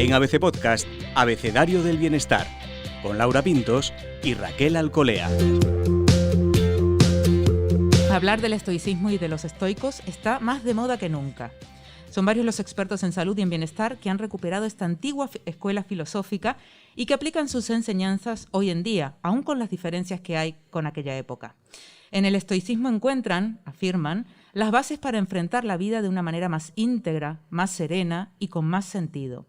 En ABC Podcast, Abecedario del Bienestar, con Laura Pintos y Raquel Alcolea. Hablar del estoicismo y de los estoicos está más de moda que nunca. Son varios los expertos en salud y en bienestar que han recuperado esta antigua escuela filosófica y que aplican sus enseñanzas hoy en día, aun con las diferencias que hay con aquella época. En el estoicismo encuentran, afirman, las bases para enfrentar la vida de una manera más íntegra, más serena y con más sentido.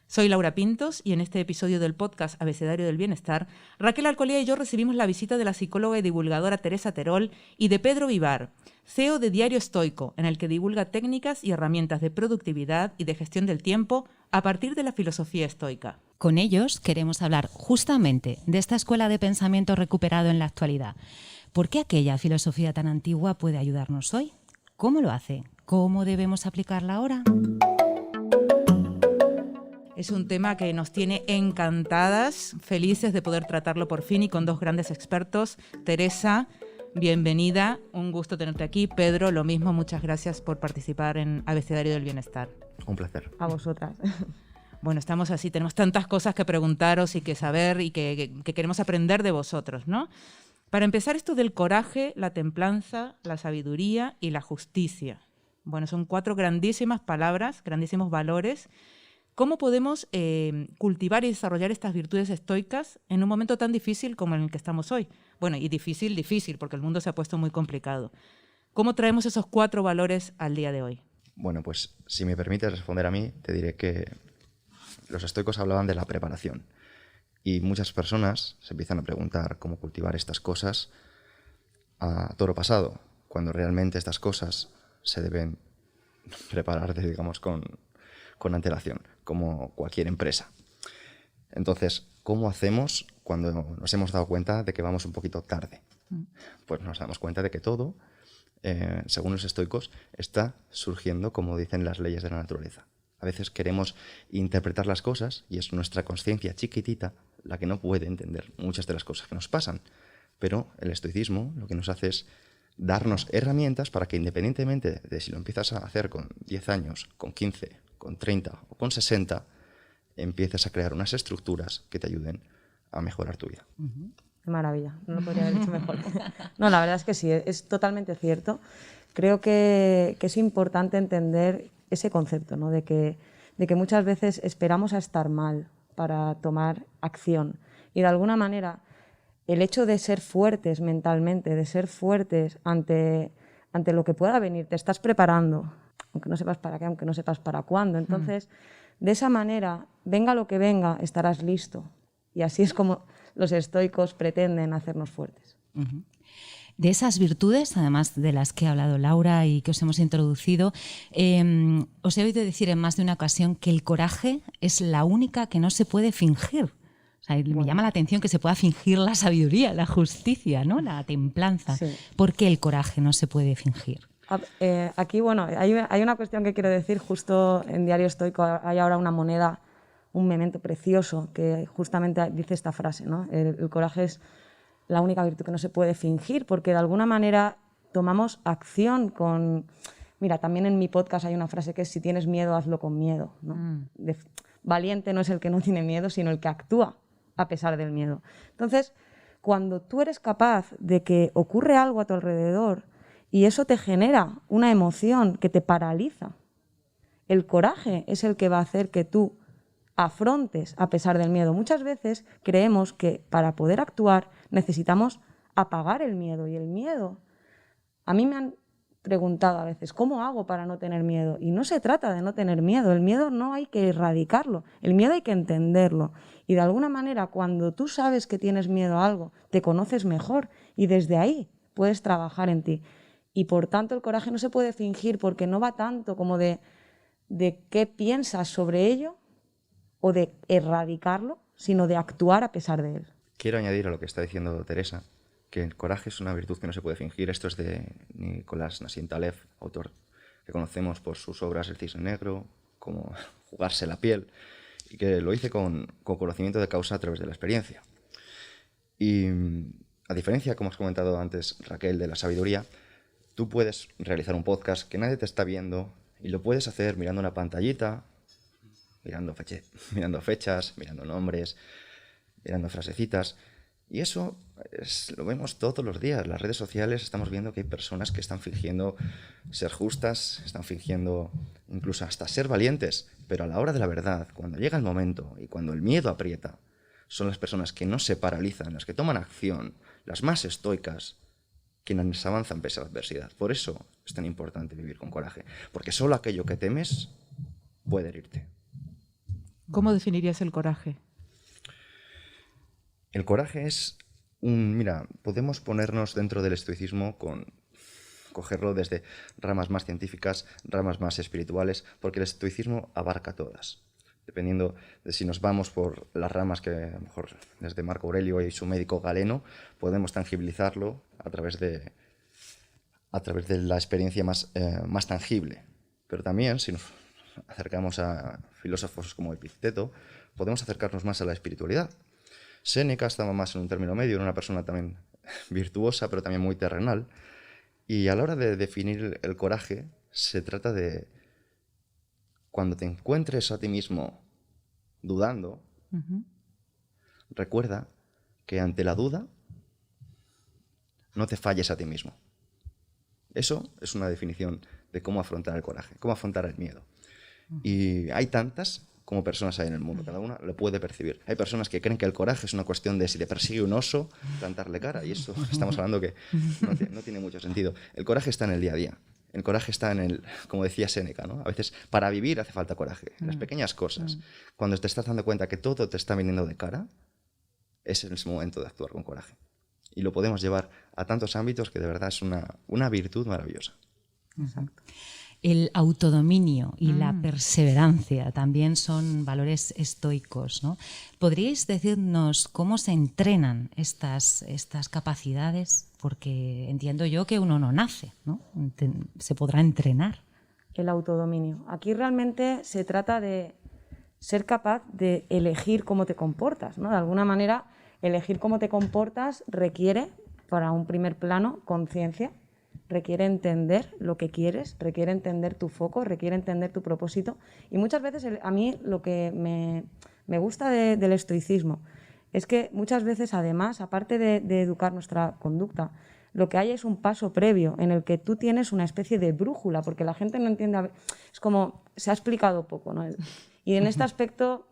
Soy Laura Pintos y en este episodio del podcast Abecedario del Bienestar, Raquel Alcolea y yo recibimos la visita de la psicóloga y divulgadora Teresa Terol y de Pedro Vivar, CEO de Diario Estoico, en el que divulga técnicas y herramientas de productividad y de gestión del tiempo a partir de la filosofía estoica. Con ellos queremos hablar justamente de esta escuela de pensamiento recuperado en la actualidad. ¿Por qué aquella filosofía tan antigua puede ayudarnos hoy? ¿Cómo lo hace? ¿Cómo debemos aplicarla ahora? Es un tema que nos tiene encantadas, felices de poder tratarlo por fin y con dos grandes expertos. Teresa, bienvenida, un gusto tenerte aquí. Pedro, lo mismo, muchas gracias por participar en Abecedario del Bienestar. Un placer. A vosotras. Bueno, estamos así, tenemos tantas cosas que preguntaros y que saber y que queremos aprender de vosotros, ¿no? Para empezar, esto del coraje, la templanza, la sabiduría y la justicia. Bueno, son 4 grandísimas palabras, grandísimos valores. ¿Cómo podemos cultivar y desarrollar estas virtudes estoicas en un momento tan difícil como en el que estamos hoy? Bueno, y difícil, porque el mundo se ha puesto muy complicado. ¿Cómo traemos esos 4 valores al día de hoy? Bueno, pues si me permites responder a mí, te diré que los estoicos hablaban de la preparación. Y muchas personas se empiezan a preguntar cómo cultivar estas cosas a toro pasado, cuando realmente estas cosas se deben preparar, digamos, con antelación, como cualquier empresa. Entonces, ¿cómo hacemos cuando nos hemos dado cuenta de que vamos un poquito tarde? Pues nos damos cuenta de que todo, según los estoicos, está surgiendo como dicen las leyes de la naturaleza. A veces queremos interpretar las cosas y es nuestra conciencia chiquitita la que no puede entender muchas de las cosas que nos pasan. Pero el estoicismo lo que nos hace es darnos herramientas para que, independientemente de si lo empiezas a hacer con 10 años, con 15, con 30 o con 60, empieces a crear unas estructuras que te ayuden a mejorar tu vida. Qué maravilla, no lo podría haber dicho mejor. No, la verdad es que sí, es totalmente cierto. Creo que es importante entender ese concepto, ¿no? de que muchas veces esperamos a estar mal para tomar acción. Y de alguna manera, el hecho de ser fuertes mentalmente, de ser fuertes ante lo que pueda venir, te estás preparando, aunque no sepas para qué, aunque no sepas para cuándo. Entonces, de esa manera, venga lo que venga, estarás listo. Y así es como los estoicos pretenden hacernos fuertes. De esas virtudes, además de las que ha hablado Laura y que os hemos introducido, os he oído decir en más de una ocasión que el coraje es la única que no se puede fingir. O sea, me llama la atención que se pueda fingir la sabiduría, la justicia, ¿no? La templanza. Sí. ¿Por qué el coraje no se puede fingir? Aquí, bueno, hay una cuestión que quiero decir. Justo en Diario Estoico hay ahora una moneda, un memento precioso que justamente dice esta frase, ¿no? El coraje es la única virtud que no se puede fingir, porque de alguna manera tomamos acción con... Mira, también en mi podcast hay una frase que es: si tienes miedo, hazlo con miedo, ¿no? Valiente no es el que no tiene miedo, sino el que actúa a pesar del miedo. Entonces, cuando tú eres capaz de que ocurre algo a tu alrededor y eso te genera una emoción que te paraliza, el coraje es el que va a hacer que tú afrontes a pesar del miedo. Muchas veces creemos que para poder actuar necesitamos apagar el miedo, y el miedo, a mí me han preguntado a veces, ¿cómo hago para no tener miedo? Y no se trata de no tener miedo, el miedo no hay que erradicarlo, el miedo hay que entenderlo. Y de alguna manera, cuando tú sabes que tienes miedo a algo, te conoces mejor y desde ahí puedes trabajar en ti. Y por tanto el coraje no se puede fingir, porque no va tanto como de qué piensas sobre ello o de erradicarlo, sino de actuar a pesar de él. Quiero añadir a lo que está diciendo Teresa, que el coraje es una virtud que no se puede fingir. Esto es de Nicolás Nassim Taleb, autor que conocemos por sus obras El cisne negro, como Jugarse la piel, y que lo hice con conocimiento de causa a través de la experiencia. Y a diferencia, como has comentado antes, Raquel, de la sabiduría, tú puedes realizar un podcast que nadie te está viendo y lo puedes hacer mirando una pantallita mirando fechas, mirando nombres, mirando frasecitas. Y eso lo vemos todos los días. Las redes sociales estamos viendo que hay personas que están fingiendo ser justas, están fingiendo incluso hasta ser valientes, pero a la hora de la verdad, cuando llega el momento y cuando el miedo aprieta, son las personas que no se paralizan, las que toman acción, las más estoicas, quienes avanzan pese a la adversidad. Por eso es tan importante vivir con coraje, porque solo aquello que temes puede herirte. ¿Cómo definirías el coraje? El coraje es mira, podemos ponernos dentro del estoicismo cogerlo desde ramas más científicas, ramas más espirituales, porque el estoicismo abarca todas. Dependiendo de si nos vamos por las ramas que a lo mejor desde Marco Aurelio y su médico Galeno, podemos tangibilizarlo a través de la experiencia más tangible. Pero también, si nos acercamos a filósofos como Epicteto, podemos acercarnos más a la espiritualidad. Séneca estaba más en un término medio, era una persona también virtuosa, pero también muy terrenal. Y a la hora de definir el coraje, se trata de cuando te encuentres a ti mismo dudando, recuerda que ante la duda no te falles a ti mismo. Eso es una definición de cómo afrontar el coraje, cómo afrontar el miedo. Y hay tantas como personas hay en el mundo, cada una lo puede percibir. Hay personas que creen que el coraje es una cuestión de si te persigue un oso, plantarle cara, y eso estamos hablando que no tiene mucho sentido. El coraje está en el día a día. El coraje está como decía Séneca, ¿no? A veces para vivir hace falta coraje. Las pequeñas cosas. Cuando te estás dando cuenta que todo te está viniendo de cara, es el momento de actuar con coraje. Y lo podemos llevar a tantos ámbitos que de verdad es una virtud maravillosa. Exacto. El autodominio y la perseverancia también son valores estoicos, ¿no? ¿Podríais decirnos cómo se entrenan estas capacidades? Porque entiendo yo que uno no nace, ¿no? Se podrá entrenar. El autodominio. Aquí realmente se trata de ser capaz de elegir cómo te comportas, ¿no? De alguna manera, elegir cómo te comportas requiere, para un primer plano, conciencia. Requiere entender lo que quieres, requiere entender tu foco, requiere entender tu propósito. Y muchas veces a mí lo que me gusta del estoicismo es que muchas veces, además, aparte de educar nuestra conducta, lo que hay es un paso previo en el que tú tienes una especie de brújula, porque la gente no entiende, es como, se ha explicado poco, ¿no? Y en este aspecto,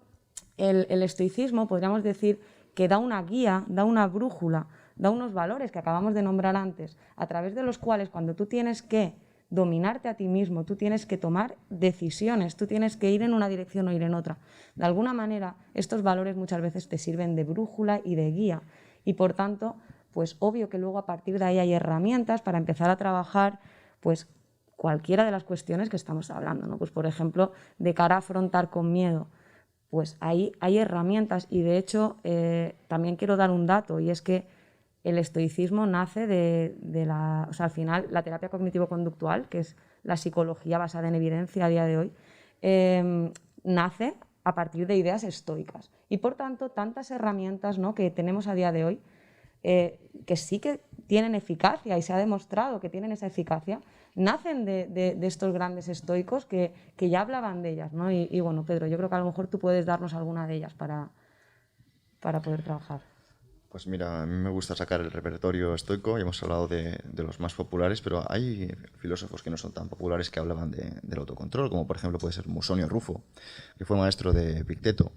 el estoicismo, podríamos decir, que da una guía, da una brújula, da unos valores que acabamos de nombrar antes, a través de los cuales cuando tú tienes que dominarte a ti mismo, tú tienes que tomar decisiones, tú tienes que ir en una dirección o ir en otra. De alguna manera, estos valores muchas veces te sirven de brújula y de guía. Y por tanto, pues obvio que luego a partir de ahí hay herramientas para empezar a trabajar pues cualquiera de las cuestiones que estamos hablando, ¿no? Pues por ejemplo, de cara a afrontar con miedo, pues ahí hay herramientas y de hecho también quiero dar un dato y es que el estoicismo nace o sea, al final, la terapia cognitivo-conductual, que es la psicología basada en evidencia a día de hoy, nace a partir de ideas estoicas. Y por tanto, tantas herramientas, ¿no?, que tenemos a día de hoy, que sí que tienen eficacia y se ha demostrado que tienen esa eficacia, nacen de estos grandes estoicos que ya hablaban de ellas, ¿no? Y bueno, Pedro, yo creo que a lo mejor tú puedes darnos alguna de ellas para poder trabajar. Pues mira, a mí me gusta sacar el repertorio estoico, y hemos hablado de los más populares, pero hay filósofos que no son tan populares que hablaban del autocontrol, como por ejemplo puede ser Musonio Rufo, que fue maestro de Epicteto,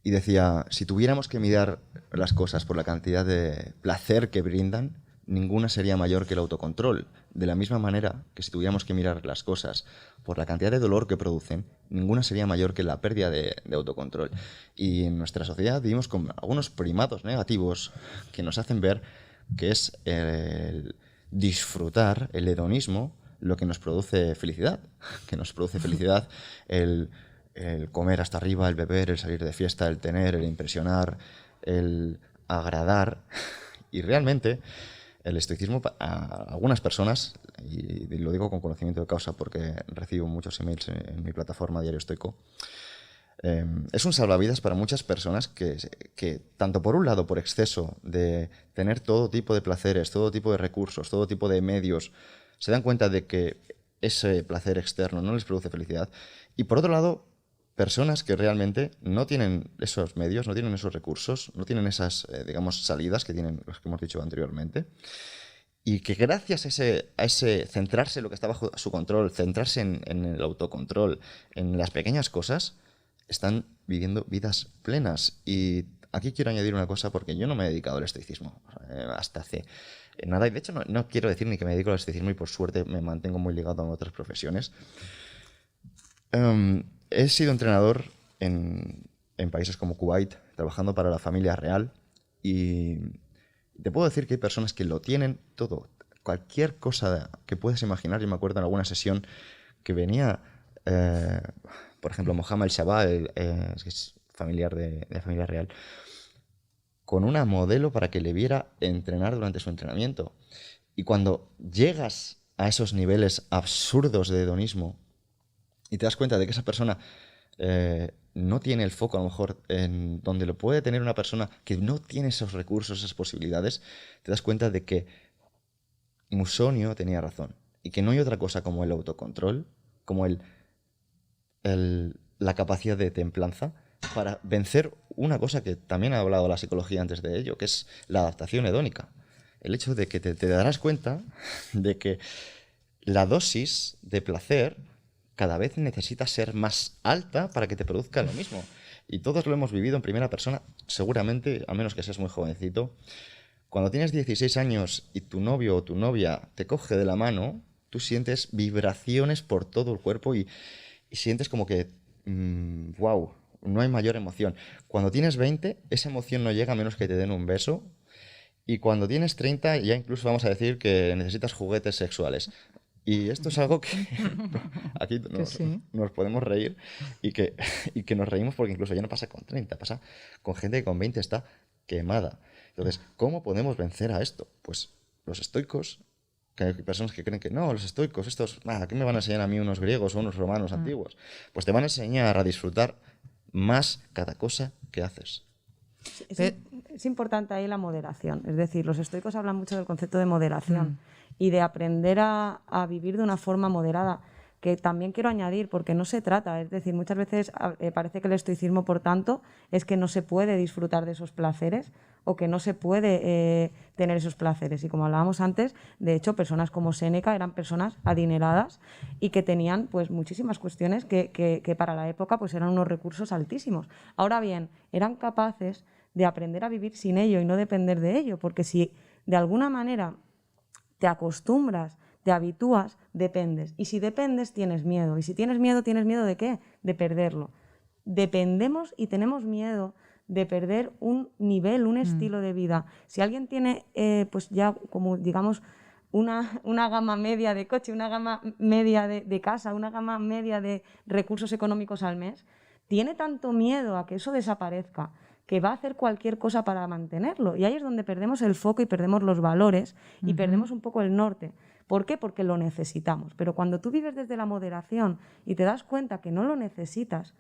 y decía, si tuviéramos que mirar las cosas por la cantidad de placer que brindan, ninguna sería mayor que el autocontrol. De la misma manera que si tuviéramos que mirar las cosas por la cantidad de dolor que producen, ninguna sería mayor que la pérdida de autocontrol. Y en nuestra sociedad vivimos con algunos primados negativos que nos hacen ver que es el disfrutar, el hedonismo, lo que nos produce felicidad. Que nos produce felicidad el comer hasta arriba, el beber, el salir de fiesta, el tener, el impresionar, el agradar. Y realmente el estoicismo a algunas personas, y lo digo con conocimiento de causa porque recibo muchos emails en mi plataforma Diario Estoico, es un salvavidas para muchas personas que tanto por un lado por exceso de tener todo tipo de placeres, todo tipo de recursos, todo tipo de medios, se dan cuenta de que ese placer externo no les produce felicidad, y por otro lado personas que realmente no tienen esos medios, no tienen esos recursos, no tienen esas, digamos, salidas que tienen los que hemos dicho anteriormente, y que gracias a ese centrarse en lo que está bajo su control, centrarse en el autocontrol, en las pequeñas cosas, están viviendo vidas plenas. Y aquí quiero añadir una cosa, porque yo no me he dedicado al estoicismo hasta hace nada, y de hecho no quiero decir ni que me dedico al estoicismo, y por suerte me mantengo muy ligado a otras profesiones. He sido entrenador en países como Kuwait, trabajando para la familia real, y te puedo decir que hay personas que lo tienen todo. Cualquier cosa que puedas imaginar. Yo me acuerdo en alguna sesión que venía, por ejemplo, Mohammed Shabba, que es familiar de la familia real, con una modelo para que le viera entrenar durante su entrenamiento. Y cuando llegas a esos niveles absurdos de hedonismo y te das cuenta de que esa persona no tiene el foco, a lo mejor, en donde lo puede tener una persona que no tiene esos recursos, esas posibilidades, te das cuenta de que Musonio tenía razón. Y que no hay otra cosa como el autocontrol, como la capacidad de templanza para vencer una cosa que también ha hablado la psicología antes de ello, que es la adaptación hedónica. El hecho de que te darás cuenta de que la dosis de placer cada vez necesita ser más alta para que te produzca lo mismo. Y todos lo hemos vivido en primera persona, seguramente, a menos que seas muy jovencito. Cuando tienes 16 años y tu novio o tu novia te coge de la mano, tú sientes vibraciones por todo el cuerpo y sientes como que, wow, no hay mayor emoción. Cuando tienes 20, esa emoción no llega a menos que te den un beso. Y cuando tienes 30, ya incluso vamos a decir que necesitas juguetes sexuales. Y esto es algo que aquí nos podemos reír y que nos reímos porque incluso ya no pasa con 30, pasa con gente que con 20 está quemada. Entonces, ¿cómo podemos vencer a esto? Pues los estoicos, que hay personas que creen que no, los estoicos, estos, ¿qué me van a enseñar a mí unos griegos o unos romanos antiguos? Pues te van a enseñar a disfrutar más cada cosa que haces. Es importante ahí la moderación. Es decir, los estoicos hablan mucho del concepto de moderación y de aprender a vivir de una forma moderada, que también quiero añadir, porque no se trata, es decir, muchas veces parece que el estoicismo, por tanto, es que no se puede disfrutar de esos placeres o que no se puede tener esos placeres. Y como hablábamos antes, de hecho, personas como Séneca eran personas adineradas y que tenían pues muchísimas cuestiones que para la época pues eran unos recursos altísimos. Ahora bien, eran capaces de aprender a vivir sin ello y no depender de ello, porque si de alguna manera te acostumbras, te habitúas, dependes. Y si dependes, tienes miedo. Y si tienes miedo ¿de qué? De perderlo. Dependemos y tenemos miedo de perder un nivel, un estilo de vida. Si alguien tiene, pues ya como digamos, una gama media de coche, una gama media de casa, una gama media de recursos económicos al mes, tiene tanto miedo a que eso desaparezca que va a hacer cualquier cosa para mantenerlo. Y ahí es donde perdemos el foco y perdemos los valores y perdemos un poco el norte. ¿Por qué? Porque lo necesitamos. Pero cuando tú vives desde la moderación y te das cuenta que no lo necesitas,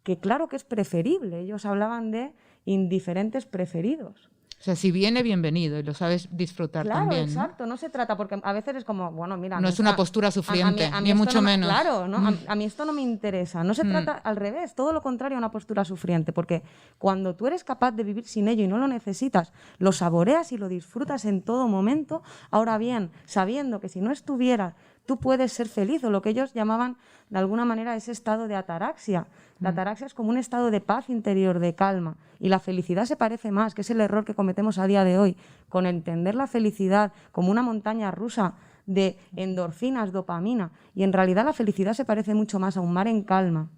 que claro que es preferible. Ellos hablaban de indiferentes preferidos. O sea, si viene, bienvenido y lo sabes disfrutar también. Claro, exacto. No se trata, porque a veces es como, bueno, mira... No es una postura sufriente, ni mucho menos. Claro, ¿no? A mí esto no me interesa. No se trata, al revés, todo lo contrario a una postura sufriente, porque cuando tú eres capaz de vivir sin ello y no lo necesitas, lo saboreas y lo disfrutas en todo momento. Ahora bien, sabiendo que si no estuviera, tú puedes ser feliz, o lo que ellos llamaban de alguna manera ese estado de ataraxia. La ataraxia es como un estado de paz interior, de calma, y la felicidad se parece más, que es el error que cometemos a día de hoy, con entender la felicidad como una montaña rusa de endorfinas, dopamina, y en realidad la felicidad se parece mucho más a un mar en calma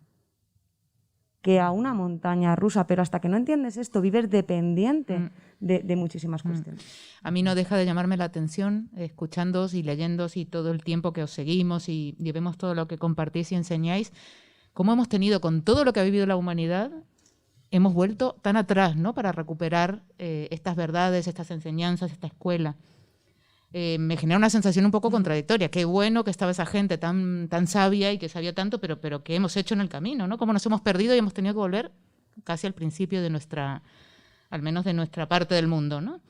que a una montaña rusa, pero hasta que no entiendes esto, vives dependiente de muchísimas cuestiones. A mí no deja de llamarme la atención, escuchándoos y leyéndoos y todo el tiempo que os seguimos y vemos todo lo que compartís y enseñáis, cómo hemos tenido, con todo lo que ha vivido la humanidad, hemos vuelto tan atrás, ¿no?, para recuperar estas verdades, estas enseñanzas, esta escuela. Me genera una sensación un poco contradictoria. Qué bueno que estaba esa gente tan sabia y que sabía tanto, pero ¿qué hemos hecho en el camino, ¿no? Cómo nos hemos perdido y hemos tenido que volver casi al principio de nuestra, al menos de nuestra parte del mundo, ¿no?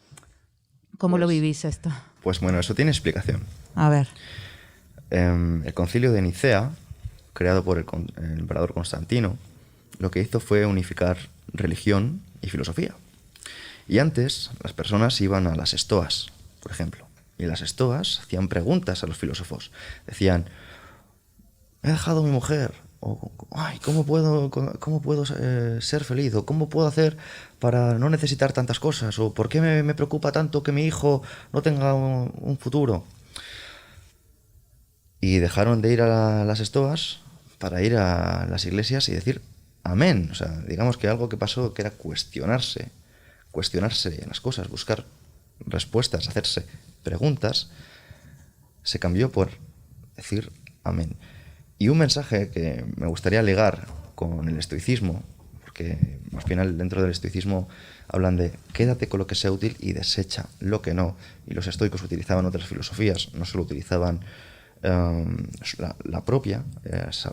¿Cómo lo vivís esto? Pues bueno, eso tiene explicación. A ver. El Concilio de Nicea, creado por el emperador Constantino, lo que hizo fue unificar religión y filosofía. Y antes las personas iban a las estoas, por ejemplo, y las estoas hacían preguntas a los filósofos. Decían, he dejado a mi mujer, o ay, ¿cómo puedo ser feliz? O ¿cómo puedo hacer para no necesitar tantas cosas? O ¿por qué me preocupa tanto que mi hijo no tenga un futuro? Y dejaron de ir a las estoas para ir a las iglesias y decir amén. O sea, digamos que algo que pasó que era cuestionarse las cosas, buscar respuestas, hacerse preguntas, se cambió por decir amén. Y un mensaje que me gustaría ligar con el estoicismo, porque al final dentro del estoicismo hablan de quédate con lo que sea útil y desecha lo que no. Y los estoicos utilizaban otras filosofías, no solo utilizaban la propia,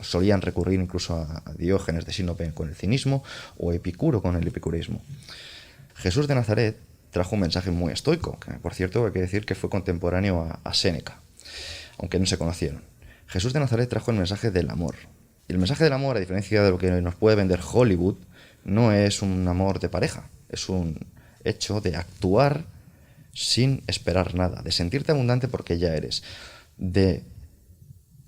solían recurrir incluso a Diógenes de Sinope con el cinismo o Epicuro con el epicureísmo. Jesús de Nazaret trajo un mensaje muy estoico, que por cierto hay que decir que fue contemporáneo a Séneca, aunque no se conocieron. Jesús de Nazaret trajo el mensaje del amor. Y el mensaje del amor, a diferencia de lo que nos puede vender Hollywood, no es un amor de pareja, es un hecho de actuar sin esperar nada, de sentirte abundante porque ya eres, de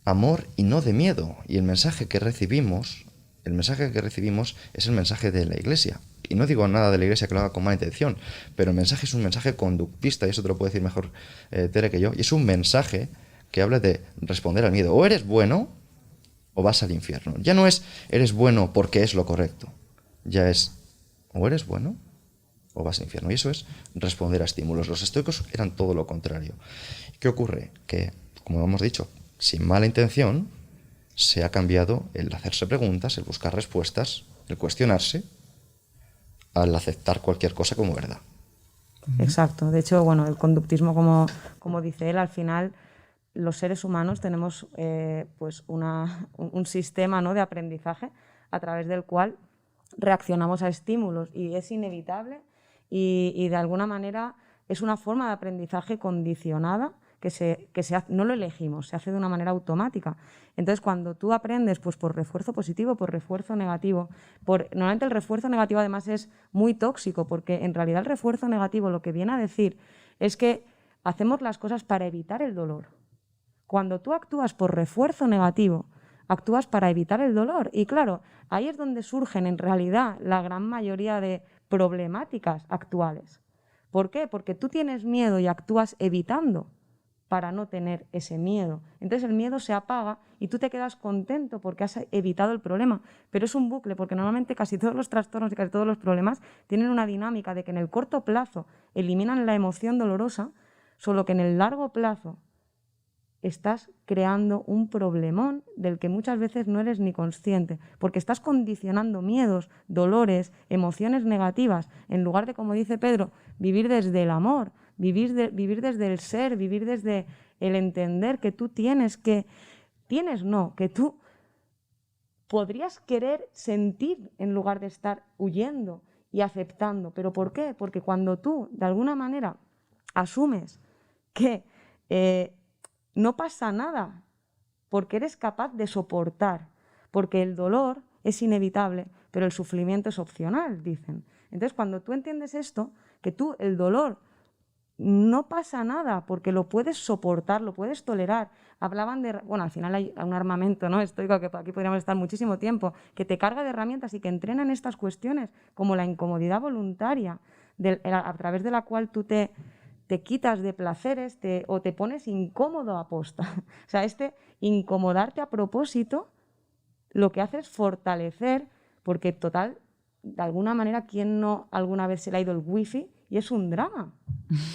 amor y no de miedo. Y el mensaje que recibimos es el mensaje de la Iglesia. Y no digo nada de la Iglesia que lo haga con mala intención, pero el mensaje es un mensaje conductista, y eso te lo puede decir mejor Tere que yo, y es un mensaje que habla de responder al miedo. O eres bueno o vas al infierno. Ya no es eres bueno porque es lo correcto, ya es o eres bueno o vas al infierno. Y eso es responder a estímulos. Los estoicos eran todo lo contrario. ¿Qué ocurre? Que, como hemos dicho, sin mala intención, se ha cambiado el hacerse preguntas, el buscar respuestas, el cuestionarse, al aceptar cualquier cosa como verdad. Exacto. De hecho, bueno, el conductismo, como dice él, al final los seres humanos tenemos pues un sistema, ¿no?, de aprendizaje a través del cual reaccionamos a estímulos, y es inevitable y de alguna manera es una forma de aprendizaje condicionada que no lo elegimos, se hace de una manera automática. Entonces, cuando tú aprendes pues por refuerzo positivo, por refuerzo negativo, normalmente el refuerzo negativo además es muy tóxico, porque en realidad el refuerzo negativo lo que viene a decir es que hacemos las cosas para evitar el dolor. Cuando tú actúas por refuerzo negativo, actúas para evitar el dolor. Y claro, ahí es donde surgen en realidad la gran mayoría de problemáticas actuales. ¿Por qué? Porque tú tienes miedo y actúas evitando para no tener ese miedo. Entonces el miedo se apaga y tú te quedas contento porque has evitado el problema. Pero es un bucle, porque normalmente casi todos los trastornos y casi todos los problemas tienen una dinámica de que en el corto plazo eliminan la emoción dolorosa, solo que en el largo plazo estás creando un problemón del que muchas veces no eres ni consciente, porque estás condicionando miedos, dolores, emociones negativas, en lugar de, como dice Pedro, vivir desde el amor, vivir desde el ser, vivir desde el entender que tú que tú podrías querer sentir en lugar de estar huyendo y aceptando. ¿Pero por qué? Porque cuando tú, de alguna manera, asumes que no pasa nada, porque eres capaz de soportar, porque el dolor es inevitable, pero el sufrimiento es opcional, dicen. Entonces, cuando tú entiendes esto, que tú el dolor no pasa nada, porque lo puedes soportar, lo puedes tolerar. Hablaban de, bueno, al final hay un armamento, ¿no?, estoico, que aquí podríamos estar muchísimo tiempo, que te carga de herramientas y que entrena en estas cuestiones, como la incomodidad voluntaria, a través de la cual tú te quitas de placeres o te pones incómodo a posta. O sea, incomodarte a propósito lo que hace es fortalecer, porque total, de alguna manera, ¿quién no alguna vez se le ha ido el wifi? Y es un drama.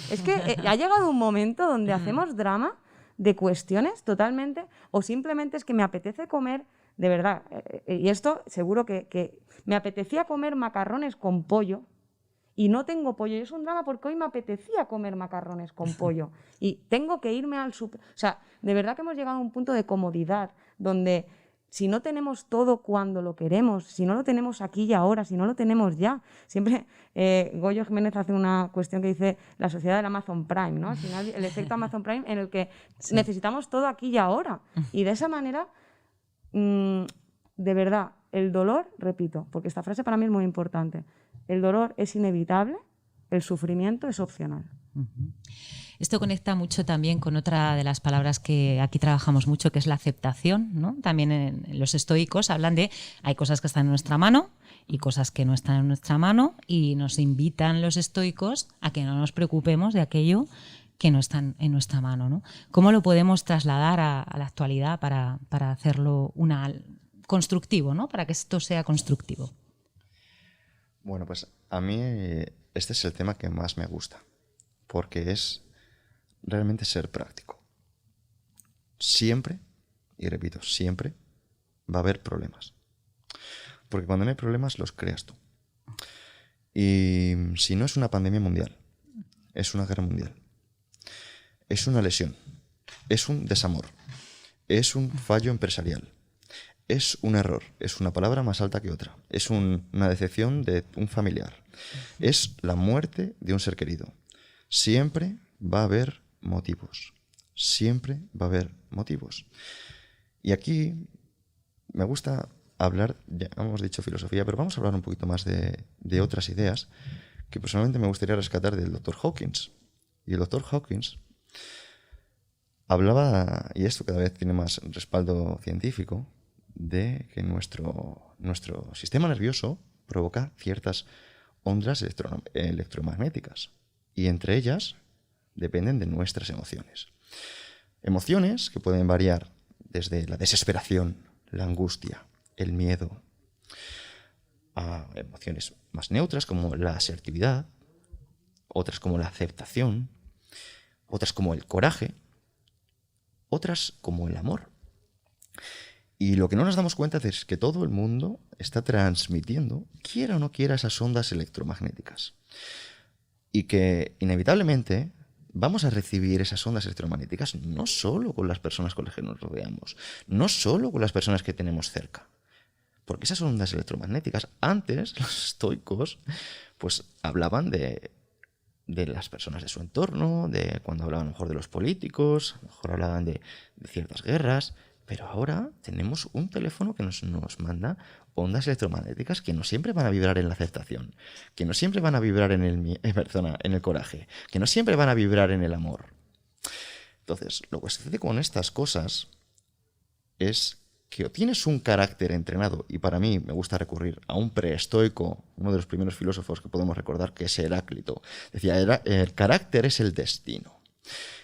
Es que ha llegado un momento donde hacemos drama de cuestiones totalmente, o simplemente es que me apetece comer, de verdad, y esto seguro que me apetecía comer macarrones con pollo, y no tengo pollo, y es un drama porque hoy me apetecía comer macarrones con pollo y tengo que irme al súper. O sea, de verdad que hemos llegado a un punto de comodidad donde si no tenemos todo cuando lo queremos, si no lo tenemos aquí y ahora, si no lo tenemos ya. Siempre Goyo Jiménez hace una cuestión que dice la sociedad del Amazon Prime, ¿no? Al final el efecto Amazon Prime en el que necesitamos todo aquí y ahora. Y de esa manera de verdad, el dolor, repito, porque esta frase para mí es muy importante, el dolor es inevitable, el sufrimiento es opcional. Esto conecta mucho también con otra de las palabras que aquí trabajamos mucho, que es la aceptación, ¿no? También en los estoicos hablan de hay cosas que están en nuestra mano y cosas que no están en nuestra mano, y nos invitan los estoicos a que no nos preocupemos de aquello que no están en nuestra mano, ¿no? ¿Cómo lo podemos trasladar a la actualidad para hacerlo constructivo, ¿no? Para que esto sea constructivo? Bueno, pues a mí este es el tema que más me gusta, porque es realmente ser práctico. Siempre, y repito, siempre va a haber problemas. Porque cuando no hay problemas los creas tú. Y si no es una pandemia mundial, es una guerra mundial, es una lesión, es un desamor, es un fallo empresarial, es un error, es una palabra más alta que otra, es una decepción de un familiar, es la muerte de un ser querido. Siempre va a haber motivos, siempre va a haber motivos. Y aquí me gusta hablar, ya hemos dicho filosofía, pero vamos a hablar un poquito más de otras ideas que personalmente me gustaría rescatar del Dr. Hawkins. Y el Dr. Hawkins hablaba, y esto cada vez tiene más respaldo científico, de que nuestro sistema nervioso provoca ciertas ondas electromagnéticas, y entre ellas dependen de nuestras emociones. Emociones que pueden variar desde la desesperación, la angustia, el miedo, a emociones más neutras como la asertividad, otras como la aceptación, otras como el coraje, otras como el amor. Y lo que no nos damos cuenta es que todo el mundo está transmitiendo, quiera o no quiera, esas ondas electromagnéticas. Y que inevitablemente vamos a recibir esas ondas electromagnéticas no solo con las personas con las que nos rodeamos, no solo con las personas que tenemos cerca. Porque esas ondas electromagnéticas, antes los estoicos pues hablaban de las personas de su entorno, de cuando hablaban a lo mejor de los políticos, a lo mejor hablaban de ciertas guerras, pero ahora tenemos un teléfono que nos manda ondas electromagnéticas que no siempre van a vibrar en la aceptación, que no siempre van a vibrar en el coraje, que no siempre van a vibrar en el amor. Entonces, lo que sucede con estas cosas es que o tienes un carácter entrenado, y para mí me gusta recurrir a un preestoico, uno de los primeros filósofos que podemos recordar, que es Heráclito. Decía, el carácter es el destino,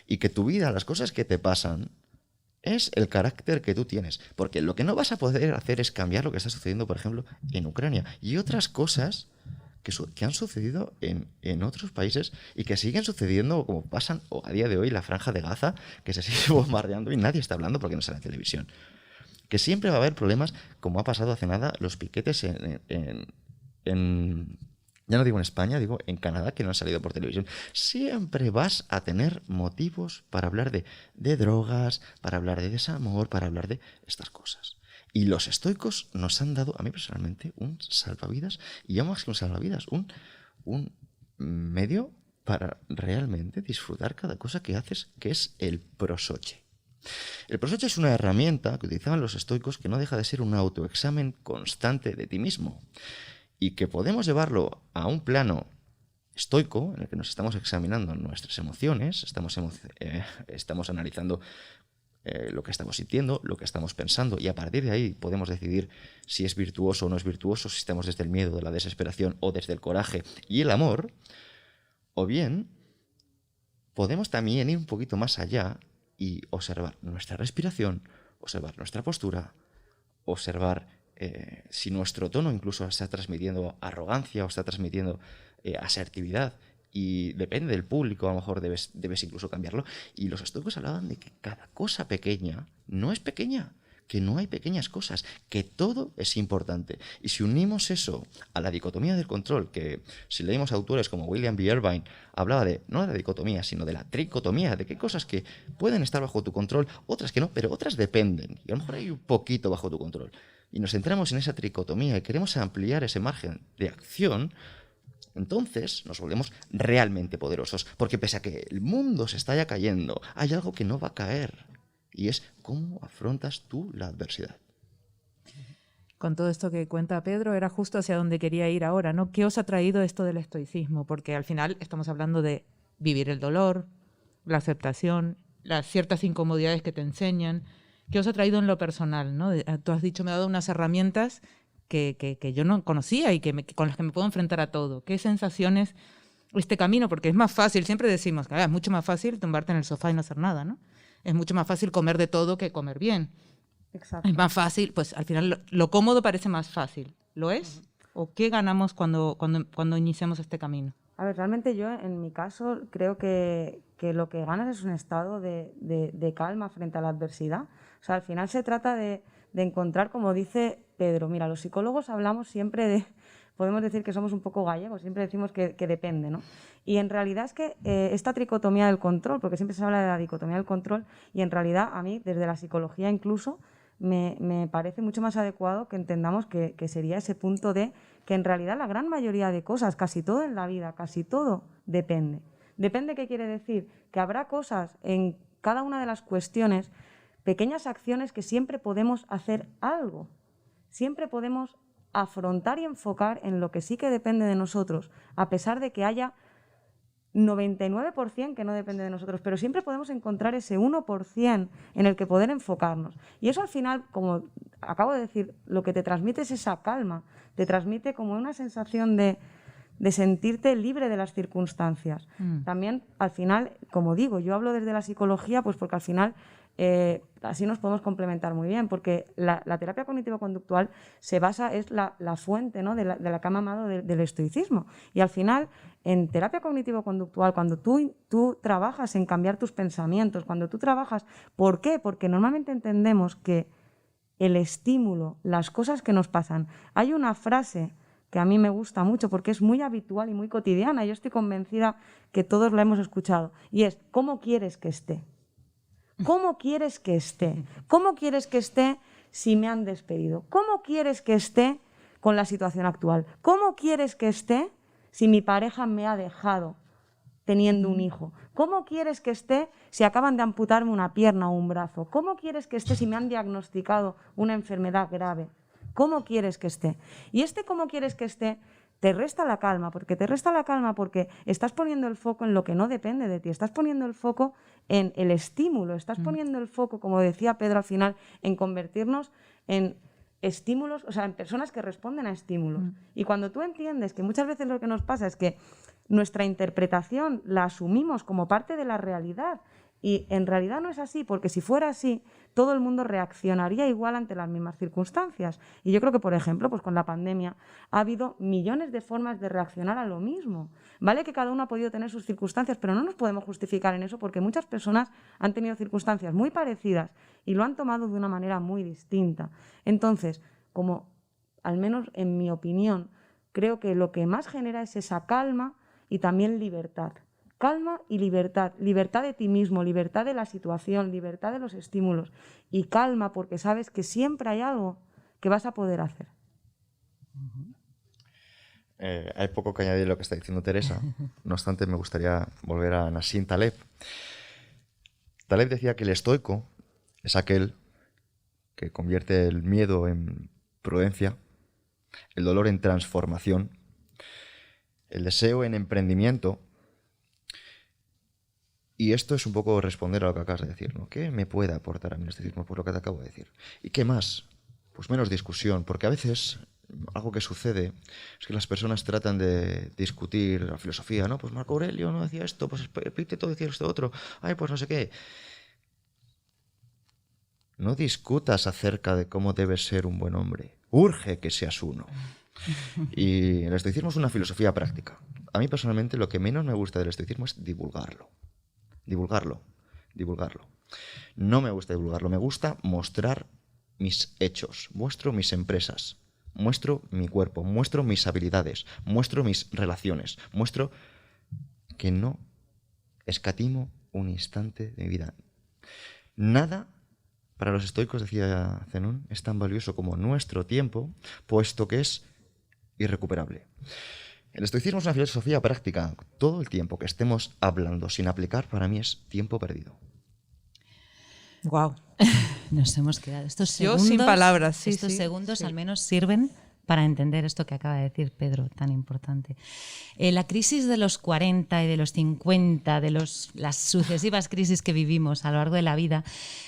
y que tu vida, las cosas que te pasan, es el carácter que tú tienes. Porque lo que no vas a poder hacer es cambiar lo que está sucediendo, por ejemplo, en Ucrania, y otras cosas que han sucedido en otros países y que siguen sucediendo, como pasan a día de hoy la Franja de Gaza, que se sigue bombardeando y nadie está hablando porque no sale en televisión. Que siempre va a haber problemas, como ha pasado hace nada, los piquetes ya no digo en España, digo en Canadá, que no han salido por televisión. Siempre vas a tener motivos para hablar de drogas, para hablar de desamor, para hablar de estas cosas. Y los estoicos nos han dado, a mí personalmente, un salvavidas, y ya más que un salvavidas, un medio para realmente disfrutar cada cosa que haces, que es el prosoche. El prosoche es una herramienta que utilizaban los estoicos que no deja de ser un autoexamen constante de ti mismo, y que podemos llevarlo a un plano estoico en el que nos estamos examinando nuestras emociones, estamos analizando lo que estamos sintiendo, lo que estamos pensando, y a partir de ahí podemos decidir si es virtuoso o no es virtuoso, si estamos desde el miedo, de la desesperación, o desde el coraje y el amor. O bien podemos también ir un poquito más allá y observar nuestra respiración, observar nuestra postura, observar si nuestro tono incluso está transmitiendo arrogancia o está transmitiendo asertividad, y depende del público, a lo mejor debes incluso cambiarlo. Y los estoicos hablaban de que cada cosa pequeña no es pequeña, que no hay pequeñas cosas, que todo es importante. Y si unimos eso a la dicotomía del control, que si leímos autores como William B. Irvine, hablaba no de la dicotomía, sino de la tricotomía, de qué cosas que pueden estar bajo tu control, otras que no, pero otras dependen, y a lo mejor hay un poquito bajo tu control. Y nos centramos en esa tricotomía y queremos ampliar ese margen de acción, entonces nos volvemos realmente poderosos. Porque pese a que el mundo se está ya cayendo, hay algo que no va a caer, y es cómo afrontas tú la adversidad. Con todo esto que cuenta Pedro, era justo hacia donde quería ir ahora, ¿no? ¿Qué os ha traído esto del estoicismo? Porque al final estamos hablando de vivir el dolor, la aceptación, las ciertas incomodidades que te enseñan. ¿Qué os ha traído en lo personal, ¿no? Tú has dicho, me ha dado unas herramientas que yo no conocía y con las que me puedo enfrentar a todo. ¿Qué sensaciones este camino? Porque es más fácil, siempre decimos que es mucho más fácil tumbarte en el sofá y no hacer nada, ¿no? Es mucho más fácil comer de todo que comer bien. Exacto. Es más fácil, pues al final lo cómodo parece más fácil. ¿Lo es? ¿O qué ganamos cuando iniciamos este camino? A ver, realmente yo, en mi caso, creo que lo que ganas es un estado de calma frente a la adversidad. O sea, al final se trata de encontrar, como dice Pedro, mira, los psicólogos hablamos siempre de, podemos decir que somos un poco gallegos, siempre decimos que depende, ¿no? Y en realidad es que esta tricotomía del control, porque siempre se habla de la dicotomía del control, y en realidad a mí, desde la psicología incluso, me parece mucho más adecuado que entendamos que sería ese punto de que en realidad la gran mayoría de cosas, casi todo en la vida, casi todo, depende. ¿Depende qué quiere decir? Que habrá cosas en cada una de las cuestiones, pequeñas acciones que siempre podemos hacer algo. Siempre podemos afrontar y enfocar en lo que sí que depende de nosotros, a pesar de que haya 99% que no depende de nosotros, pero siempre podemos encontrar ese 1% en el que poder enfocarnos. Y eso al final, como acabo de decir, lo que te transmite es esa calma, te transmite como una sensación de sentirte libre de las circunstancias. También, al final, como digo, yo hablo desde la psicología, pues porque al final así nos podemos complementar muy bien, porque la terapia cognitivo-conductual se basa, es la fuente, ¿no?, de la que ha mamado del estoicismo. Y al final, en terapia cognitivo-conductual, cuando tú trabajas en cambiar tus pensamientos, cuando tú trabajas, ¿por qué? Porque normalmente entendemos que el estímulo, las cosas que nos pasan, hay una frase que a mí me gusta mucho porque es muy habitual y muy cotidiana, yo estoy convencida que todos la hemos escuchado, y es, ¿cómo quieres que esté? ¿Cómo quieres que esté? ¿Cómo quieres que esté si me han despedido? ¿Cómo quieres que esté con la situación actual? ¿Cómo quieres que esté si mi pareja me ha dejado teniendo un hijo? ¿Cómo quieres que esté si acaban de amputarme una pierna o un brazo? ¿Cómo quieres que esté si me han diagnosticado una enfermedad grave? ¿Cómo quieres que esté? Y cómo quieres que esté te resta la calma, porque estás poniendo el foco en lo que no depende de ti, estás poniendo el foco en el estímulo, estás poniendo el foco, como decía Pedro al final, en convertirnos en estímulos, o sea, en personas que responden a estímulos. Y cuando tú entiendes que muchas veces lo que nos pasa es que nuestra interpretación la asumimos como parte de la realidad, y en realidad no es así, porque si fuera así, todo el mundo reaccionaría igual ante las mismas circunstancias. Y yo creo que, por ejemplo, pues con la pandemia ha habido millones de formas de reaccionar a lo mismo. Vale que cada uno ha podido tener sus circunstancias, pero no nos podemos justificar en eso, porque muchas personas han tenido circunstancias muy parecidas y lo han tomado de una manera muy distinta. Entonces, como al menos en mi opinión, creo que lo que más genera es esa calma y también libertad. Calma y libertad. Libertad de ti mismo, libertad de la situación, libertad de los estímulos. Y calma porque sabes que siempre hay algo que vas a poder hacer. Hay poco que añadir a lo que está diciendo Teresa. No obstante, me gustaría volver a Nassim Taleb. Taleb decía que el estoico es aquel que convierte el miedo en prudencia, el dolor en transformación, el deseo en emprendimiento. Y esto es un poco responder a lo que acabas de decir, ¿no? ¿Qué me puede aportar a mí el estoicismo por lo que te acabo de decir? ¿Y qué más? Pues menos discusión, porque a veces algo que sucede es que las personas tratan de discutir la filosofía, ¿no? Pues Marco Aurelio no decía esto, pues Epicteto decía esto otro, ay, pues no sé qué. No discutas acerca de cómo debes ser un buen hombre, urge que seas uno. Y el estoicismo es una filosofía práctica. A mí personalmente lo que menos me gusta del estoicismo es divulgarlo. No me gusta divulgarlo, me gusta mostrar mis hechos, muestro mis empresas, muestro mi cuerpo, muestro mis habilidades, muestro mis relaciones, muestro que no escatimo un instante de mi vida. Nada para los estoicos, decía Zenón, es tan valioso como nuestro tiempo, puesto que es irrecuperable. El estoicismo es una filosofía práctica. Todo el tiempo que estemos hablando sin aplicar, para mí es tiempo perdido. Wow. Nos hemos quedado. Estos Yo segundos, sin palabras, sí, estos sí, segundos sí. al menos sirven para entender esto que acaba de decir Pedro, tan importante. La crisis de los 40 y de los 50, de las sucesivas crisis que vivimos a lo largo de la vida,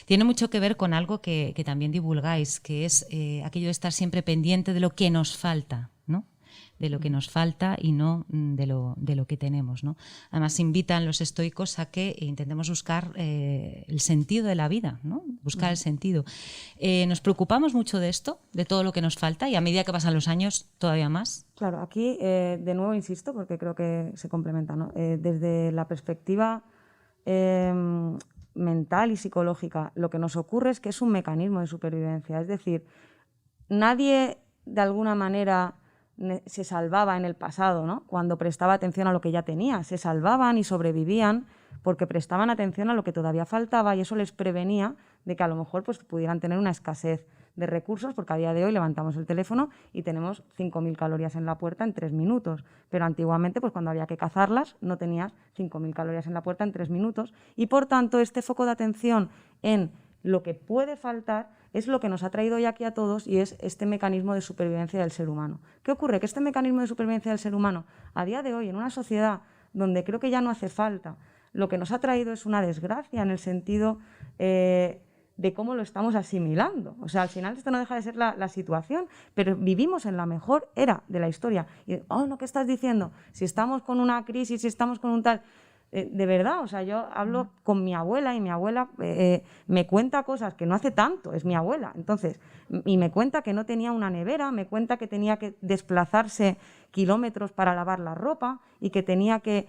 tiene mucho que ver con algo que también divulgáis, que es aquello de estar siempre pendiente de lo que nos falta, ¿no? De lo que nos falta y no de lo que tenemos, ¿no? Además, invitan los estoicos a que intentemos buscar el sentido de la vida, ¿no? Buscar el sentido. Nos preocupamos mucho de esto, de todo lo que nos falta, y a medida que pasan los años, todavía más. Claro, aquí de nuevo insisto, porque creo que se complementa, ¿no? Desde la perspectiva mental y psicológica, lo que nos ocurre es que es un mecanismo de supervivencia. Es decir, nadie de alguna manera se salvaba en el pasado, ¿no? Cuando prestaba atención a lo que ya tenía. Se salvaban y sobrevivían porque prestaban atención a lo que todavía faltaba y eso les prevenía de que a lo mejor pues, pudieran tener una escasez de recursos, porque a día de hoy levantamos el teléfono y tenemos 5.000 calorías en la puerta en 3 minutos. Pero antiguamente, pues cuando había que cazarlas, no tenías 5.000 calorías en la puerta en 3 minutos. Y por tanto, este foco de atención en lo que puede faltar es lo que nos ha traído hoy aquí a todos y es este mecanismo de supervivencia del ser humano. ¿Qué ocurre? Que este mecanismo de supervivencia del ser humano, a día de hoy, en una sociedad donde creo que ya no hace falta, lo que nos ha traído es una desgracia en el sentido de cómo lo estamos asimilando. O sea, al final esto no deja de ser la situación, pero vivimos en la mejor era de la historia. Y, no, ¿qué estás diciendo? Si estamos con una crisis, si estamos con un tal... de verdad, o sea, yo hablo con mi abuela y mi abuela me cuenta cosas que no hace tanto, es mi abuela, entonces, y me cuenta que no tenía una nevera, me cuenta que tenía que desplazarse kilómetros para lavar la ropa y que tenía que,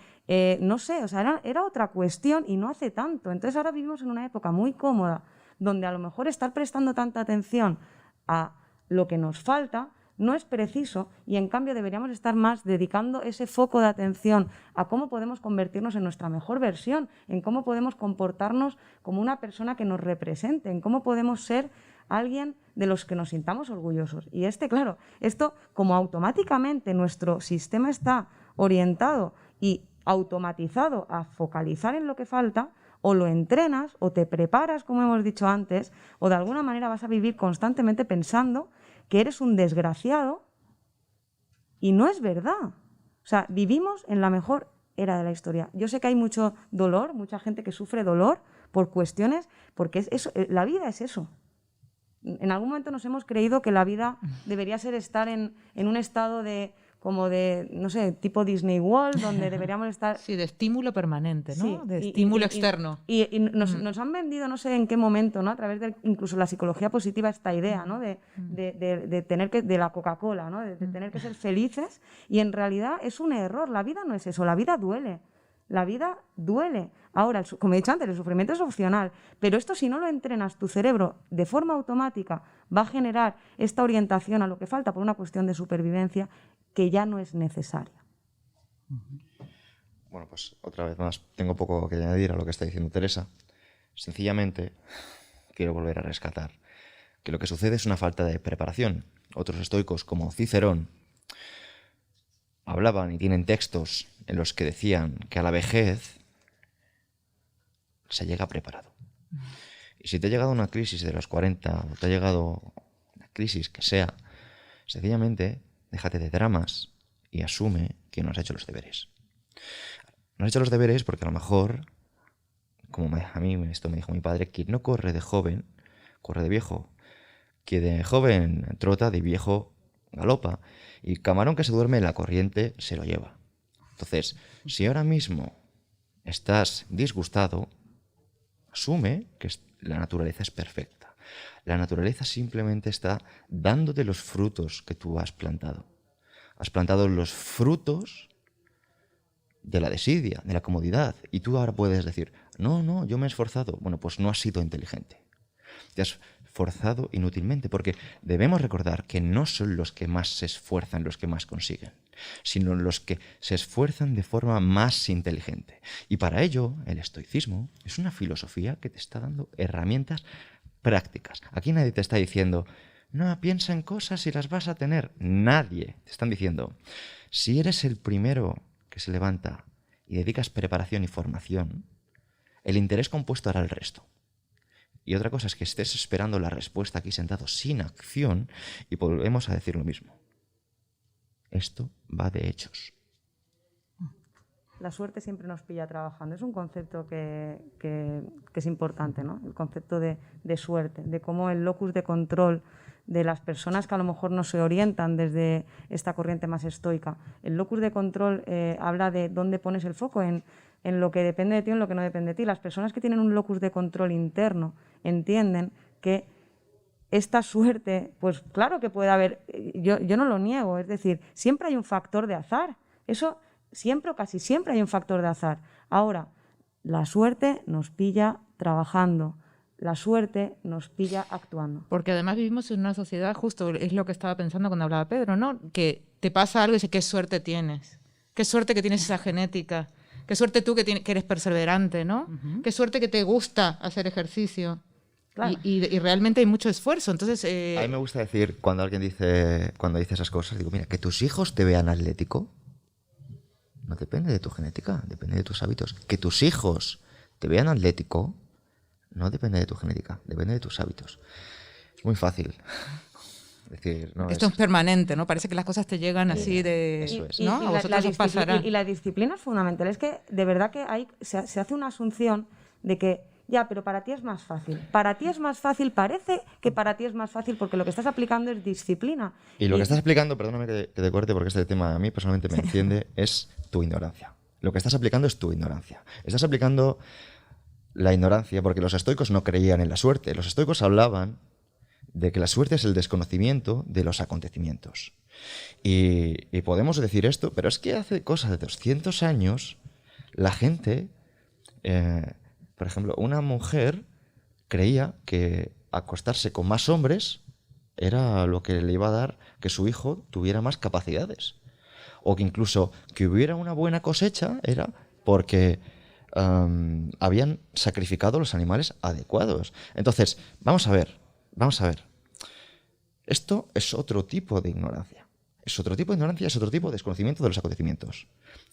no sé, o sea, era otra cuestión y no hace tanto. Entonces ahora vivimos en una época muy cómoda donde a lo mejor estar prestando tanta atención a lo que nos falta no es preciso y en cambio deberíamos estar más dedicando ese foco de atención a cómo podemos convertirnos en nuestra mejor versión, en cómo podemos comportarnos como una persona que nos represente, en cómo podemos ser alguien de los que nos sintamos orgullosos. Y claro, esto como automáticamente nuestro sistema está orientado y automatizado a focalizar en lo que falta, o lo entrenas o te preparas, como hemos dicho antes, o de alguna manera vas a vivir constantemente pensando que eres un desgraciado y no es verdad. O sea, vivimos en la mejor era de la historia. Yo sé que hay mucho dolor, mucha gente que sufre dolor por cuestiones, porque es eso, la vida es eso. En algún momento nos hemos creído que la vida debería ser estar en un estado como de, no sé, tipo Disney World, donde deberíamos estar... Sí, de estímulo permanente, ¿no? Sí, de estímulo externo. Y nos han vendido, no sé en qué momento, ¿no? A través de incluso la psicología positiva, esta idea, ¿no? De tener que, de la Coca-Cola, ¿no? De tener que ser felices. Y en realidad es un error. La vida no es eso. La vida duele. La vida duele. Ahora, como he dicho antes, el sufrimiento es opcional, pero esto si no lo entrenas, tu cerebro de forma automática va a generar esta orientación a lo que falta por una cuestión de supervivencia que ya no es necesaria. Bueno, pues otra vez más, tengo poco que añadir a lo que está diciendo Teresa. Sencillamente, quiero volver a rescatar que lo que sucede es una falta de preparación. Otros estoicos, como Cicerón, hablaban y tienen textos en los que decían que a la vejez se llega preparado. Y si te ha llegado una crisis de los 40 o te ha llegado una crisis que sea, sencillamente déjate de dramas y asume que no has hecho los deberes. No has hecho los deberes porque a lo mejor, como a mí esto me dijo mi padre, quien no corre de joven, corre de viejo. Que de joven trota, de viejo galopa. Y camarón que se duerme en la corriente se lo lleva. Entonces, si ahora mismo estás disgustado, asume que la naturaleza es perfecta. La naturaleza simplemente está dándote los frutos que tú has plantado. Has plantado los frutos de la desidia, de la comodidad. Y tú ahora puedes decir, no, yo me he esforzado. Bueno, pues no has sido inteligente. Te has forzado inútilmente, porque debemos recordar que no son los que más se esfuerzan los que más consiguen, sino los que se esfuerzan de forma más inteligente. Y para ello, el estoicismo es una filosofía que te está dando herramientas prácticas. Aquí nadie te está diciendo, no, piensa en cosas y las vas a tener. Nadie. Te están diciendo, si eres el primero que se levanta y dedicas preparación y formación, el interés compuesto hará el resto. Y otra cosa es que estés esperando la respuesta aquí sentado sin acción y volvemos a decir lo mismo. Esto va de hechos. La suerte siempre nos pilla trabajando. Es un concepto que es importante, ¿no? El concepto de suerte, de cómo el locus de control de las personas que a lo mejor no se orientan desde esta corriente más estoica. El locus de control habla de dónde pones el foco, en lo que depende de ti o en lo que no depende de ti. Las personas que tienen un locus de control interno entienden que esta suerte, pues claro que puede haber, yo no lo niego, es decir, siempre hay un factor de azar. Eso siempre o casi siempre hay un factor de azar. Ahora, la suerte nos pilla trabajando. La suerte nos pilla actuando. Porque además vivimos en una sociedad, justo es lo que estaba pensando cuando hablaba Pedro, ¿no? Que te pasa algo y dices, qué suerte tienes. Qué suerte que tienes esa genética. Qué suerte tú que eres perseverante, ¿no? Qué suerte que te gusta hacer ejercicio. Claro. Y realmente hay mucho esfuerzo. Entonces, a mí me gusta decir, cuando alguien dice esas cosas, digo, mira, que tus hijos te vean atlético no depende de tu genética, depende de tus hábitos. Que tus hijos te vean atlético no depende de tu genética, depende de tus hábitos. Es muy fácil. Decir, no, esto es permanente, ¿no? Parece que las cosas te llegan así de... Eso es. ¿no? A vosotros os pasará. Y la disciplina es fundamental. Es que de verdad que se hace una asunción de que ya, pero para ti es más fácil. Para ti es más fácil, parece que para ti es más fácil porque lo que estás aplicando es disciplina. Y lo que estás aplicando, perdóname que te corte porque este tema a mí personalmente me enciende, es tu ignorancia. Lo que estás aplicando es tu ignorancia. Estás aplicando la ignorancia porque los estoicos no creían en la suerte. Los estoicos hablaban de que la suerte es el desconocimiento de los acontecimientos. Y podemos decir esto, pero es que hace cosa de 200 años la gente... por ejemplo, una mujer creía que acostarse con más hombres era lo que le iba a dar que su hijo tuviera más capacidades. O que incluso que hubiera una buena cosecha era porque habían sacrificado los animales adecuados. Entonces, vamos a ver. Esto es otro tipo de ignorancia. Es otro tipo de ignorancia, es otro tipo de desconocimiento de los acontecimientos.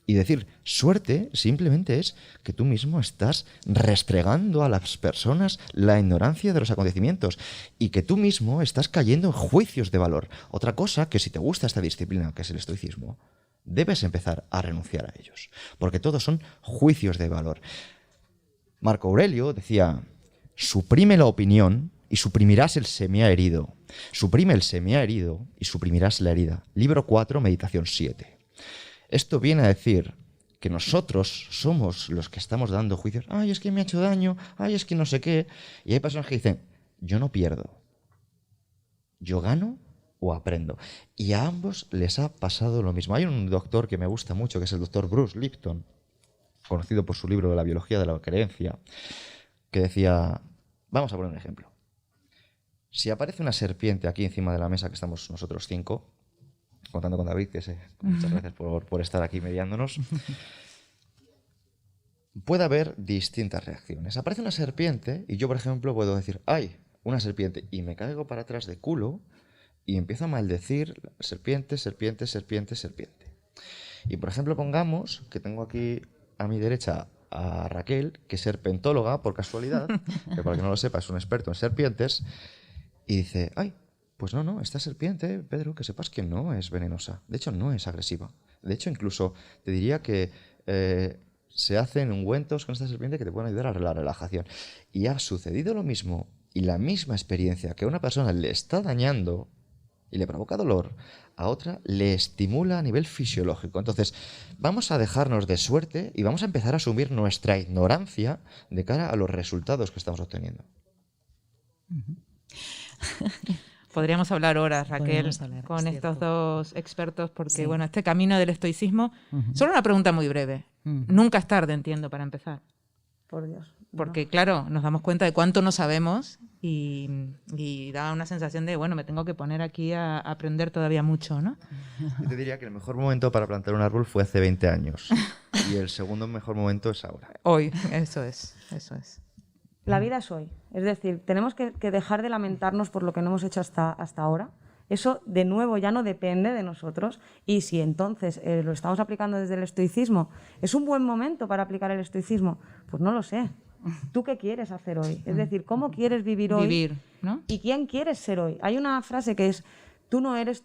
Y decir suerte simplemente es que tú mismo estás restregando a las personas la ignorancia de los acontecimientos y que tú mismo estás cayendo en juicios de valor. Otra cosa que si te gusta esta disciplina, que es el estoicismo, debes empezar a renunciar a ellos, porque todos son juicios de valor. Marco Aurelio decía, suprime la opinión y suprimirás el semilla herido. Suprime el semilla herido y suprimirás la herida. Libro 4, Meditación 7. Esto viene a decir que nosotros somos los que estamos dando juicios. Ay, es que me ha hecho daño. Ay, es que no sé qué. Y hay personas que dicen, yo no pierdo. Yo gano o aprendo. Y a ambos les ha pasado lo mismo. Hay un doctor que me gusta mucho, que es el doctor Bruce Lipton, conocido por su libro de la biología de la creencia, que decía, vamos a poner un ejemplo. Si aparece una serpiente aquí encima de la mesa, que estamos nosotros 5, contando con David, que muchas gracias por estar aquí mediándonos, puede haber distintas reacciones. Aparece una serpiente y yo, por ejemplo, puedo decir, ¡ay, una serpiente! Y me caigo para atrás de culo y empiezo a maldecir serpiente, serpiente, serpiente, serpiente. Y, por ejemplo, pongamos que tengo aquí a mi derecha a Raquel, que es serpentóloga, por casualidad, que para que no lo sepa es un experto en serpientes, y dice, ¡ay! Pues no, esta serpiente, Pedro, que sepas que no es venenosa. De hecho, no es agresiva. De hecho, incluso te diría que se hacen ungüentos con esta serpiente que te pueden ayudar a la relajación. Y ha sucedido lo mismo y la misma experiencia que a una persona le está dañando y le provoca dolor, a otra le estimula a nivel fisiológico. Entonces, vamos a dejarnos de suerte y vamos a empezar a asumir nuestra ignorancia de cara a los resultados que estamos obteniendo. Podríamos hablar horas, Raquel, con estos dos expertos, porque bueno, este camino del estoicismo... Solo una pregunta muy breve. Nunca es tarde, entiendo, para empezar. Por Dios. Porque, claro, nos damos cuenta de cuánto no sabemos y da una sensación de, bueno, me tengo que poner aquí a aprender todavía mucho, ¿no? Yo te diría que el mejor momento para plantar un árbol fue hace 20 años y el segundo mejor momento es ahora. Hoy, eso es. La vida es hoy. Es decir, tenemos que dejar de lamentarnos por lo que no hemos hecho hasta ahora. Eso, de nuevo, ya no depende de nosotros. Y si entonces lo estamos aplicando desde el estoicismo, ¿es un buen momento para aplicar el estoicismo? Pues no lo sé. ¿tú qué quieres hacer hoy? Es decir, ¿cómo quieres vivir hoy? Vivir, ¿no? ¿Y quién quieres ser hoy? Hay una frase que es, tú no eres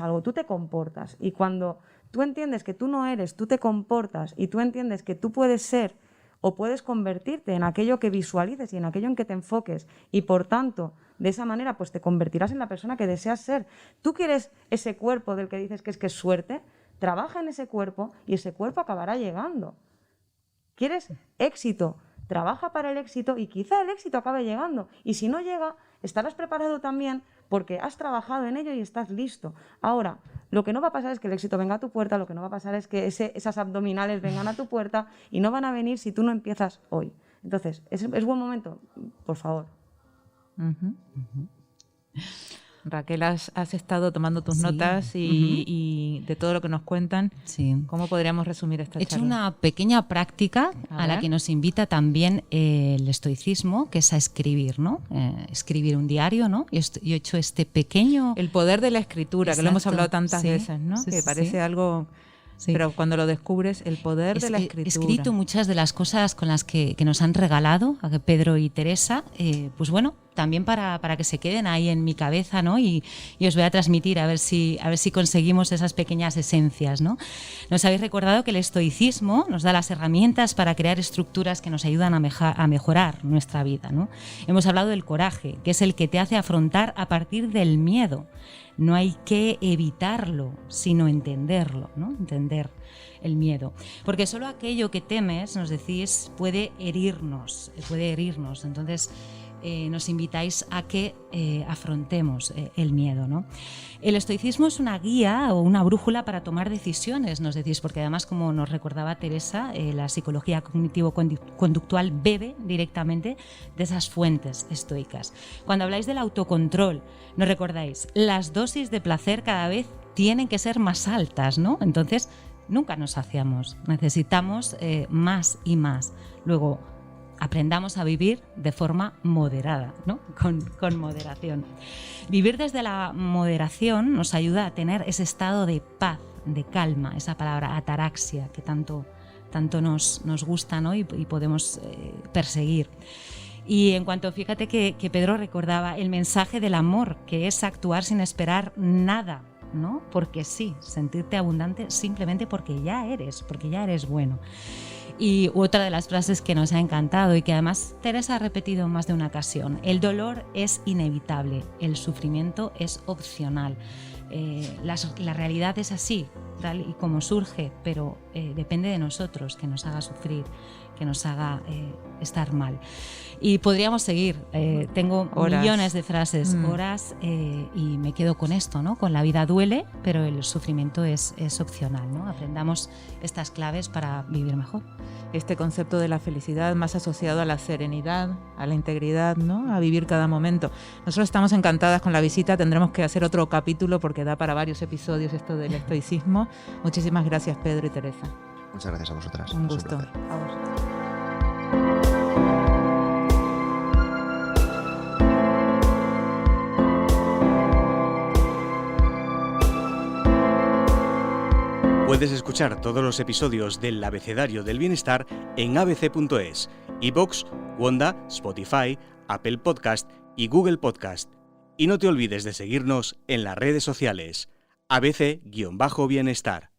algo, tú te comportas. Y cuando tú entiendes que tú no eres, tú te comportas y tú entiendes que tú puedes ser o puedes convertirte en aquello que visualices y en aquello en que te enfoques y por tanto, de esa manera, pues te convertirás en la persona que deseas ser. Tú quieres ese cuerpo del que dices que es suerte, trabaja en ese cuerpo y ese cuerpo acabará llegando. ¿Quieres éxito? Trabaja para el éxito y quizá el éxito acabe llegando. Y si no llega, estarás preparado también porque has trabajado en ello y estás listo. Ahora, lo que no va a pasar es que el éxito venga a tu puerta, lo que no va a pasar es que esas abdominales vengan a tu puerta y no van a venir si tú no empiezas hoy. Entonces, ¿es buen momento? Por favor. Raquel, has estado tomando tus notas y de todo lo que nos cuentan, ¿cómo podríamos resumir esta charla? He hecho una pequeña práctica a la que nos invita también el estoicismo, que es a escribir, ¿no? Escribir un diario, ¿no? Yo he hecho este pequeño... El poder de la escritura, Exacto, que lo hemos hablado tantas veces, ¿no? Sí, que parece sí. algo... Sí. Pero cuando lo descubres, el poder de la escritura. He escrito muchas de las cosas con las que nos han regalado a Pedro y Teresa, pues bueno, también para que se queden ahí en mi cabeza, ¿no? Y os voy a transmitir a ver si conseguimos esas pequeñas esencias, ¿no? Nos habéis recordado que el estoicismo nos da las herramientas para crear estructuras que nos ayudan a mejorar nuestra vida, ¿no? Hemos hablado del coraje, que es el que te hace afrontar a partir del miedo. No hay que evitarlo, sino entenderlo, ¿no? Entender el miedo. Porque solo aquello que temes, nos decís, puede herirnos. Entonces, nos invitáis a que afrontemos el miedo, ¿no? El estoicismo es una guía o una brújula para tomar decisiones, nos decís, porque además, como nos recordaba Teresa, la psicología cognitivo-conductual bebe directamente de esas fuentes estoicas. Cuando habláis del autocontrol, nos recordáis, las dosis de placer cada vez tienen que ser más altas, ¿no? Entonces, nunca nos saciamos, necesitamos más y más. Luego, aprendamos a vivir de forma moderada, ¿no? Con moderación. Vivir desde la moderación nos ayuda a tener ese estado de paz, de calma, esa palabra ataraxia que tanto nos gusta, ¿no? y podemos perseguir. Y en cuanto, fíjate que Pedro recordaba el mensaje del amor, que es actuar sin esperar nada, ¿no? Porque sí, sentirte abundante simplemente porque ya eres bueno. Y otra de las frases que nos ha encantado y que además Teresa ha repetido en más de una ocasión: el dolor es inevitable, el sufrimiento es opcional. La realidad es así, tal y como surge, pero depende de nosotros que nos haga sufrir, que nos haga estar mal. Y podríamos seguir, tengo millones de frases, horas, y me quedo con esto, ¿no? Con la vida duele, pero el sufrimiento es opcional, ¿no? Aprendamos estas claves para vivir mejor. Este concepto de la felicidad más asociado a la serenidad, a la integridad, ¿no? A vivir cada momento. Nosotros estamos encantadas con la visita, tendremos que hacer otro capítulo porque da para varios episodios esto del estoicismo. Muchísimas gracias, Pedro y Teresa. Muchas gracias a vosotras. Un gusto. A vosotros. Puedes escuchar todos los episodios del Abecedario del Bienestar en abc.es, iVoox, Wanda, Spotify, Apple Podcast y Google Podcast. Y no te olvides de seguirnos en las redes sociales. ABC-Bienestar.